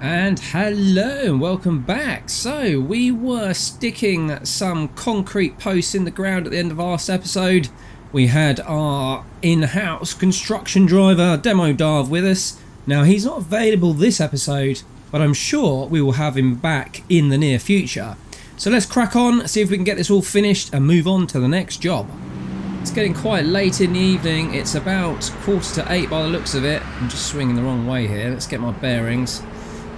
And hello and welcome back. So we were sticking some concrete posts in the ground at the end of our last episode. We had our in-house construction driver Demo Darv with us. Now he's not available this episode, but I'm sure we will have him back in the near future. So let's crack on, see if we can get this all finished and move on to the next job. It's getting quite late in the evening. It's about 7:45 by the looks of it. I'm just swinging the wrong way here. Let's get my bearings.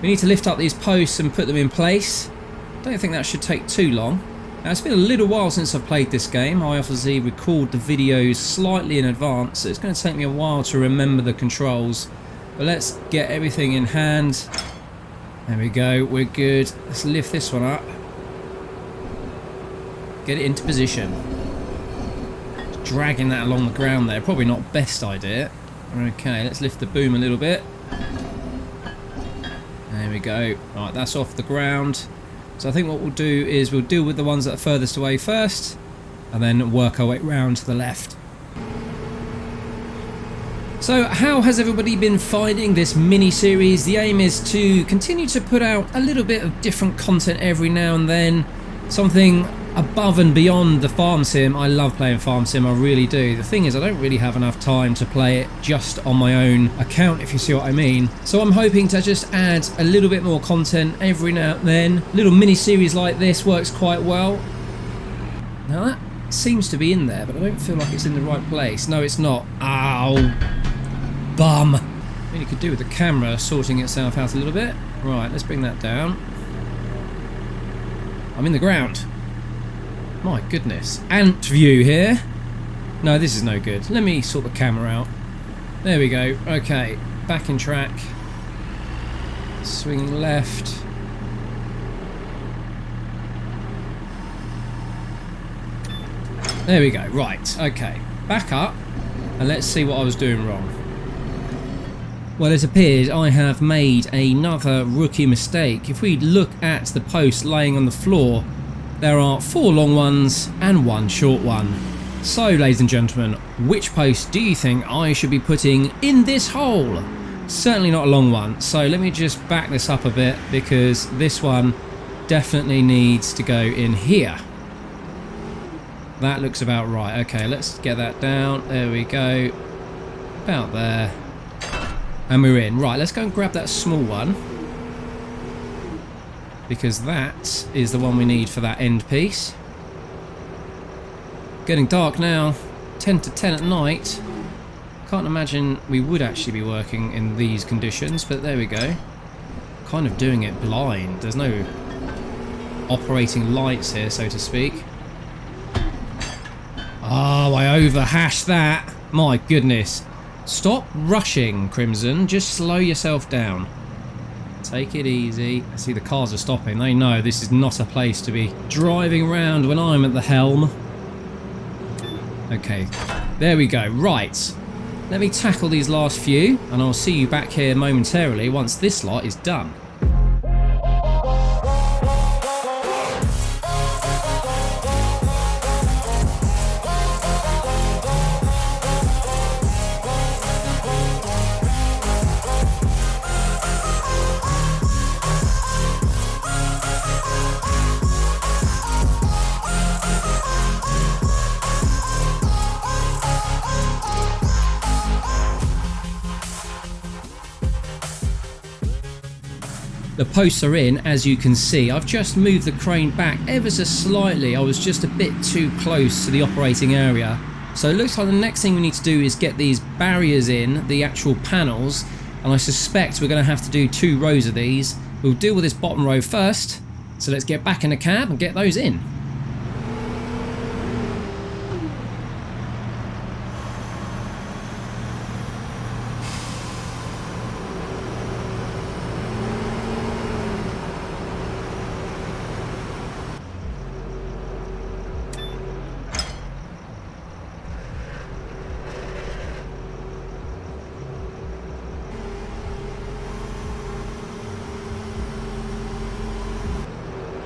We need to lift up these posts and put them in place. Don't think that should take too long. Now it's been a little while since I've played this game. I obviously record the videos slightly in advance, so it's going to take me a while to remember the controls. But let's get everything in hand. There we go, we're good. Let's lift this one up. Get it into position. Dragging that along the ground there, probably not best idea. Okay, let's lift the boom a little bit. There we go. Right, that's off the ground. So I think what we'll do is we'll deal with the ones that are furthest away first, and then work our way round to the left. So how has everybody been finding this mini-series? The aim is to continue to put out a little bit of different content every now and then. Something above and beyond the farm sim. I love playing farm sim, I really do. The thing is, I don't really have enough time to play it just on my own account, if you see what I mean. So I'm hoping to just add a little bit more content every now and then. A little mini series like this works quite well. Now that seems to be in there, but I don't feel like it's in the right place. No, it's not. Ow, bum. I mean, you could do with the camera sorting itself out a little bit. Right, let's bring that down. I'm in the ground. My goodness. Ant view here. No, this is no good. Let me sort the camera out. There we go. Okay, back in track. Swinging left. There we go. Right, okay. Back up. And let's see what I was doing wrong. Well, it appears I have made another rookie mistake. If we look at the post laying on the floor, there are 4 long ones and 1 short one. So, ladies and gentlemen, which post do you think I should be putting in this hole? Certainly not a long one. So let me just back this up a bit, because this one definitely needs to go in here. That looks about right. Okay, let's get that down. There we go. About there. And we're in. Right, let's go and grab that small one, because that is the one we need for that end piece. Getting dark now, 10 to 10 at night. Can't imagine we would actually be working in these conditions, but there we go. Kind of doing it blind. There's no operating lights here, so to speak. Oh, I overhashed that. My goodness. Stop rushing, Crimson. Just slow yourself down. Take it easy. I see the cars are stopping. They know this is not a place to be driving around when I'm at the helm. Okay, there we go. Right, let me tackle these last few, and I'll see you back here momentarily once this lot is done. The posts are in, as you can see. I've just moved the crane back ever so slightly. I was just a bit too close to the operating area. So it looks like the next thing we need to do is get these barriers in, the actual panels, and I suspect we're going to have to do 2 rows of these. We'll deal with this bottom row first, so let's get back in the cab and get those in.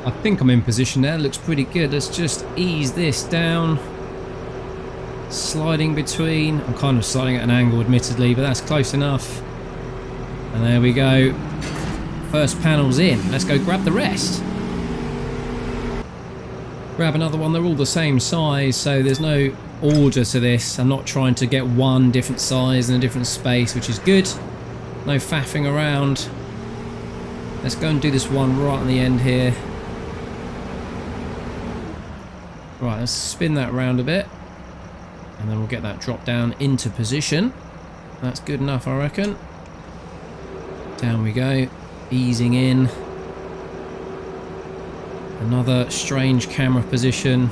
I think I'm in position there. Looks pretty good. Let's just ease this down. Sliding between. I'm kind of sliding at an angle, admittedly, but that's close enough. And there we go. First panel's in. Let's go grab the rest. Grab another one. They're all the same size, so there's no order to this. I'm not trying to get one different size in a different space, which is good. No faffing around. Let's go and do this one right on the end here. Right, let's spin that around a bit. And then we'll get that drop down into position. That's good enough, I reckon. Down we go. Easing in. Another strange camera position.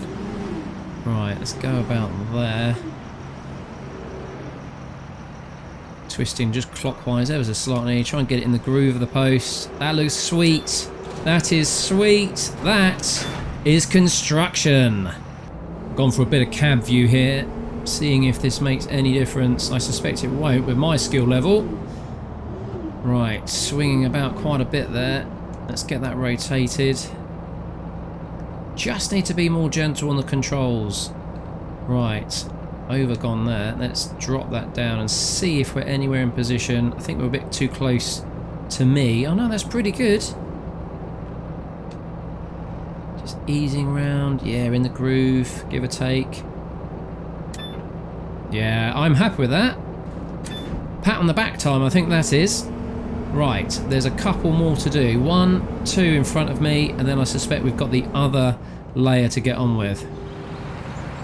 Right, let's go about there. Twisting just clockwise ever so slightly. Try and get it in the groove of the post. That looks sweet. That is sweet. That is construction. Gone for a bit of cab view here. Seeing if this makes any difference. I suspect it won't with my skill level. Right, swinging about quite a bit there. Let's get that rotated. Just need to be more gentle on the controls. Right, overgone there. Let's drop that down and see if we're anywhere in position. I think we're a bit too close to me. Oh no, that's pretty good. Just easing around. Yeah, in the groove, give or take. Yeah, I'm happy with that. Pat on the back time, I think that is. Right, there's a couple more to do. 1, 2 in front of me, and then I suspect we've got the other layer to get on with.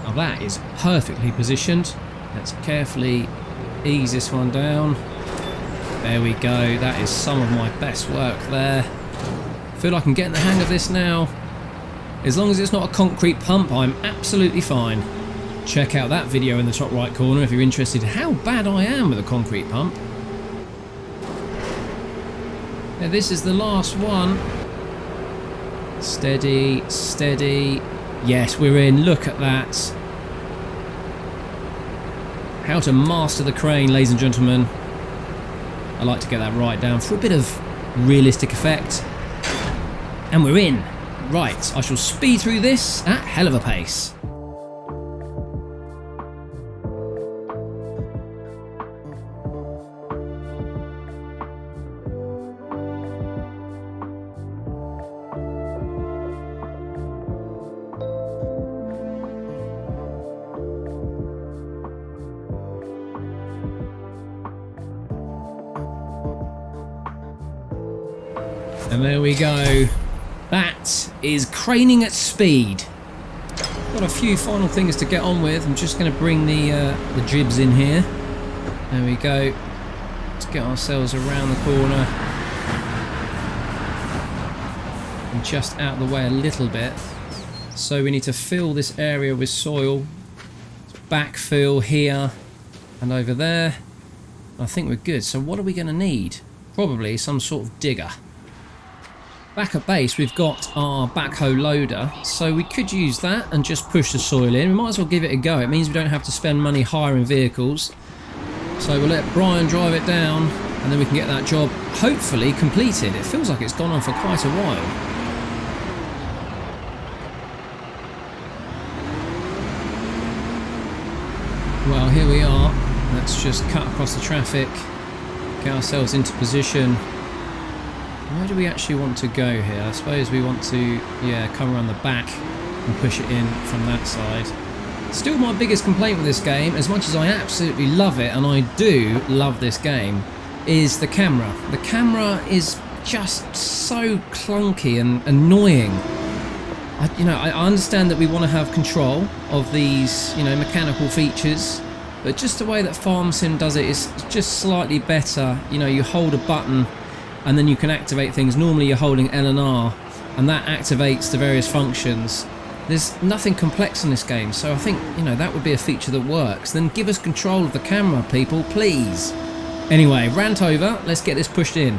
Now that is perfectly positioned. Let's carefully ease this one down. There we go. That is some of my best work there. Feel like I'm getting the hang of this now. As long as it's not a concrete pump, I'm absolutely fine. Check out that video in the top right corner if you're interested in how bad I am with a concrete pump. Now this is the last one. Steady, steady. Yes, we're in. Look at that. How to master the crane, ladies and gentlemen. I like to get that right down for a bit of realistic effect. And we're in. Right, I shall speed through this at hell of a pace. And there we go. That is craning at speed. Got a few final things to get on with. I'm just going to bring the jibs in here. There we go. Let's get ourselves around the corner. And just out of the way a little bit. So we need to fill this area with soil. Backfill here and over there. I think we're good. So what are we going to need? Probably some sort of digger. Back at base we've got our backhoe loader, so we could use that and just push the soil in. We might as well give it a go. It means we don't have to spend money hiring vehicles. So we'll let Brian drive it down and then we can get that job hopefully completed. It feels like it's gone on for quite a while. Well, here we are. Let's just cut across the traffic, get ourselves into position. Where do we actually want to go here? I suppose we want to, yeah, come around the back and push it in from that side. Still my biggest complaint with this game, as much as I absolutely love it, and I do love this game, is the camera. The camera is just so clunky and annoying. I understand that we want to have control of these, mechanical features, but just the way that Farm Sim does it is just slightly better. You hold a button and then you can activate things. Normally you're holding L and R and that activates the various functions. There's nothing complex in this game, so I think that would be a feature that works. Then give us control of the camera, people, please. Anyway, rant over, let's get this pushed in.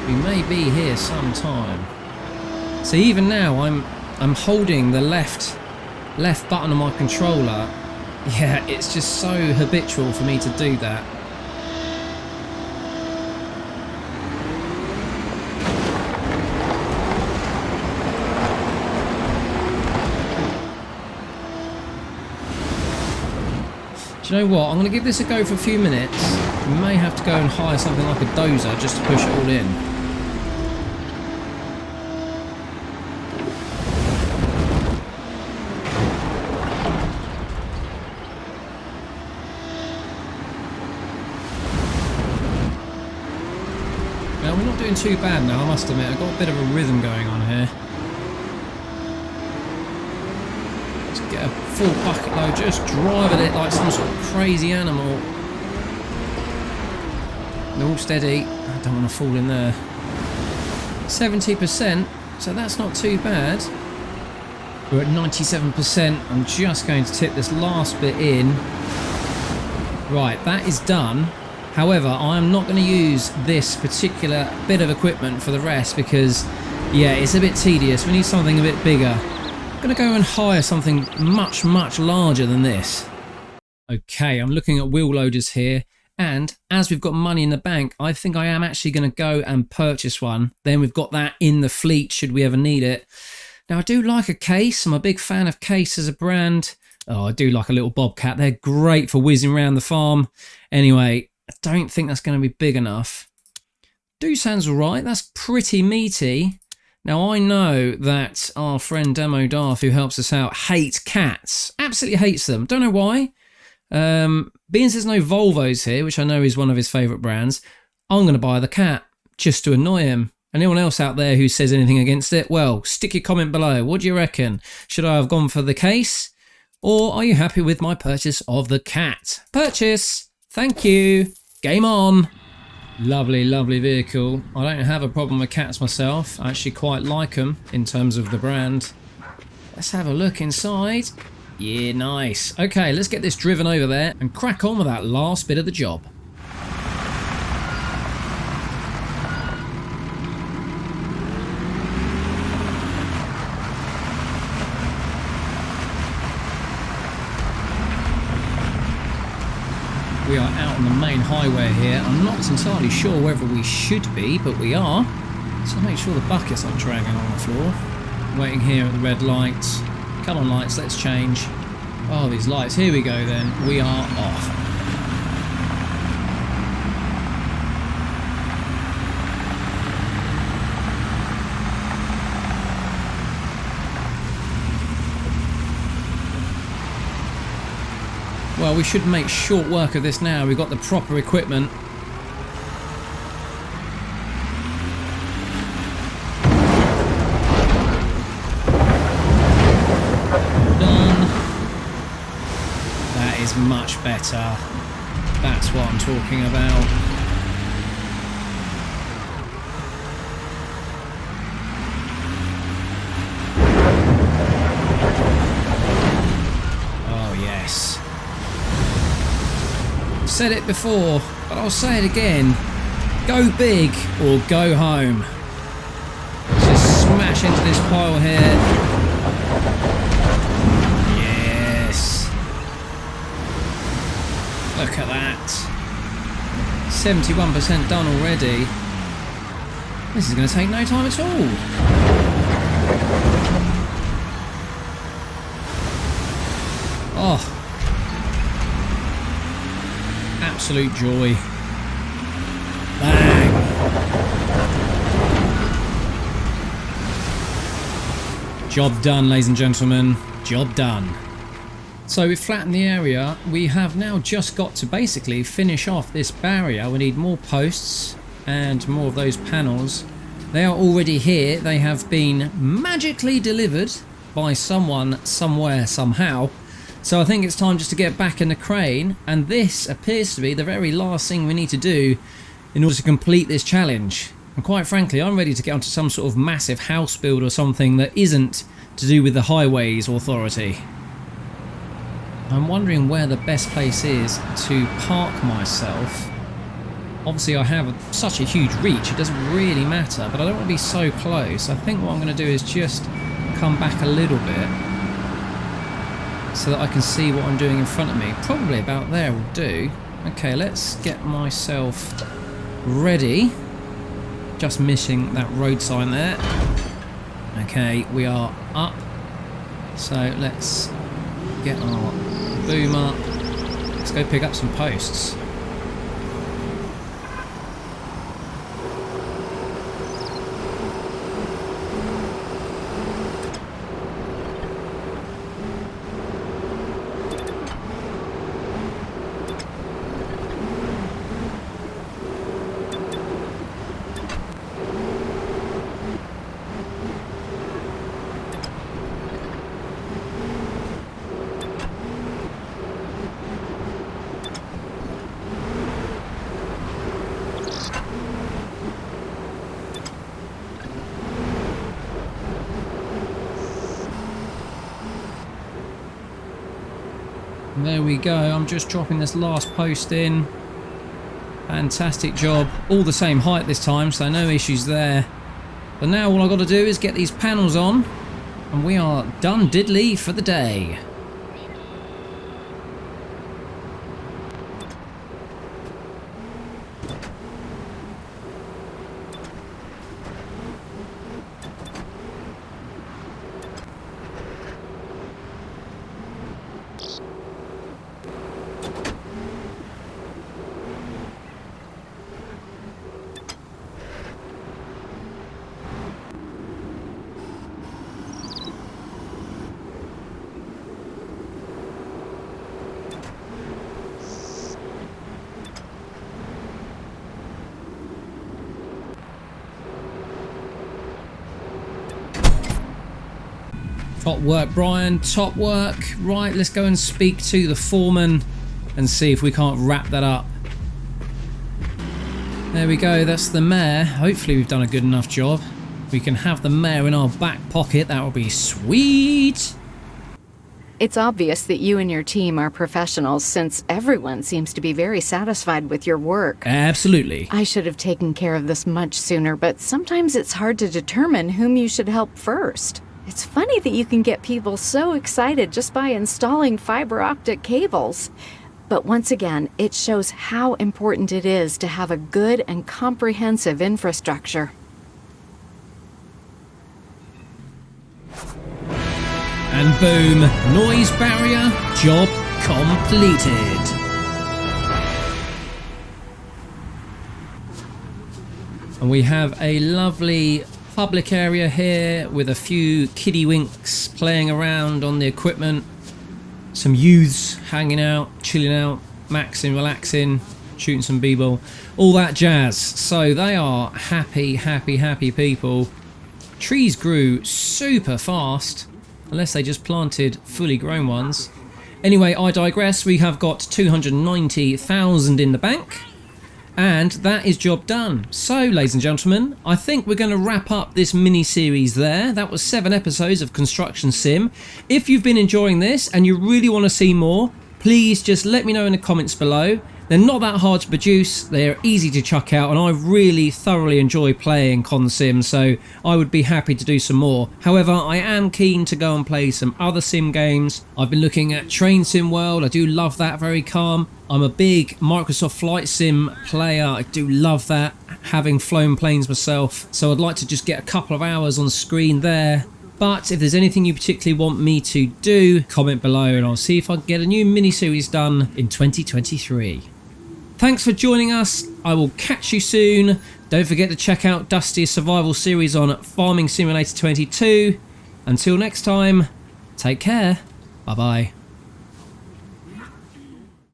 We may be here some time. So even now I'm holding the left button on my controller. Yeah, it's just so habitual for me to do that. Do you know what? I'm going to give this a go for a few minutes. We may have to go and hire something like a dozer just to push it all in. Now, we're not doing too bad now, I must admit. I've got a bit of a rhythm going on here. Let's get a full bucket load, just driving it like some sort of crazy animal. All steady. I don't want to fall in there. 70%, so that's not too bad. We're at 97%. I'm just going to tip this last bit in. Right, that is done. However, I'm not going to use this particular bit of equipment for the rest because, yeah, it's a bit tedious. We need something a bit bigger. I'm going to go and hire something much, much larger than this. Okay, I'm looking at wheel loaders here. And as we've got money in the bank, I think I am actually going to go and purchase one. Then we've got that in the fleet should we ever need it. Now, I do like a Case. I'm a big fan of Case as a brand. Oh, I do like a little Bobcat. They're great for whizzing around the farm. Anyway, I don't think that's going to be big enough. Doosan's all right. That's pretty meaty. Now, I know that our friend Demo Darth, who helps us out, hates cats. Absolutely hates them. Don't know why. Being as there's no Volvos here, which I know is one of his favourite brands, I'm going to buy the cat just to annoy him. Anyone else out there who says anything against it, well, stick your comment below. What do you reckon? Should I have gone for the Case? Or are you happy with my purchase of the cat? Purchase! Thank you! Game on! Lovely, lovely vehicle. I don't have a problem with cats myself. I actually quite like them in terms of the brand. Let's have a look inside. Yeah, nice. Okay, let's get this driven over there and crack on with that last bit of the job. We are out on the main highway here. I'm not entirely sure whether we should be, but we are. So make sure the bucket's not dragging on the floor. Waiting here at the red lights. Come on, lights, let's change. Oh, these lights. Here we go then. We are off. Well, we should make short work of this now. We've got the proper equipment. Is much better. That's what I'm talking about. Oh yes. I've said it before, but I'll say it again. Go big or go home. Let's just smash into this pile here. Look at that. 71% done already. This is going to take no time at all. Oh. Absolute joy. Bang. Job done, ladies and gentlemen. Job done. So we've flattened the area. We have now just got to basically finish off this barrier. We need more posts and more of those panels. They are already here. They have been magically delivered by someone, somewhere, somehow. So I think it's time just to get back in the crane. And this appears to be the very last thing we need to do in order to complete this challenge. And quite frankly, I'm ready to get onto some sort of massive house build or something that isn't to do with the Highways Authority. I'm wondering where the best place is to park myself. Obviously I have such a huge reach, it doesn't really matter, but I don't want to be so close. I think what I'm going to do is just come back a little bit so that I can see what I'm doing in front of me. Probably about there will do. Okay, let's get myself ready. Just missing that road sign there. Okay, we are up. So let's get our boom up. Let's go pick up some posts. There we go, I'm just dropping this last post in. Fantastic job. All the same height this time, so no issues there. But now all I've got to do is get these panels on, and we are done diddly for the day. Top work, Brian, top work. Right, let's go and speak to the foreman and see if we can't wrap that up. There we go, that's the mare. Hopefully we've done a good enough job. We can have the mare in our back pocket, that will be sweet. It's obvious that you and your team are professionals since everyone seems to be very satisfied with your work. Absolutely. I should have taken care of this much sooner, but sometimes it's hard to determine whom you should help first. It's funny that you can get people so excited just by installing fiber optic cables. But once again, it shows how important it is to have a good and comprehensive infrastructure. And boom, noise barrier, job completed. And we have a lovely public area here with a few kiddywinks playing around on the equipment. Some youths hanging out, chilling out, maxing, relaxing, shooting some b-ball, all that jazz. So they are happy, happy, happy people. Trees grew super fast, unless they just planted fully grown ones. Anyway, I digress. We have got 290,000 in the bank. And that is job done. So, ladies and gentlemen, I think we're going to wrap up this mini-series there. That was 7 episodes of Construction Sim. If you've been enjoying this and you really want to see more, please just let me know in the comments below. They're not that hard to produce, they're easy to chuck out, and I really thoroughly enjoy playing Con Sim, so I would be happy to do some more. However, I am keen to go and play some other sim games. I've been looking at Train Sim World, I do love that, very calm. I'm a big Microsoft Flight Sim player, I do love that, having flown planes myself, so I'd like to just get a couple of hours on screen there. But if there's anything you particularly want me to do, comment below and I'll see if I can get a new mini-series done in 2023. Thanks for joining us. I will catch you soon. Don't forget to check out Dusty's survival series on Farming Simulator 22. Until next time, take care. Bye bye.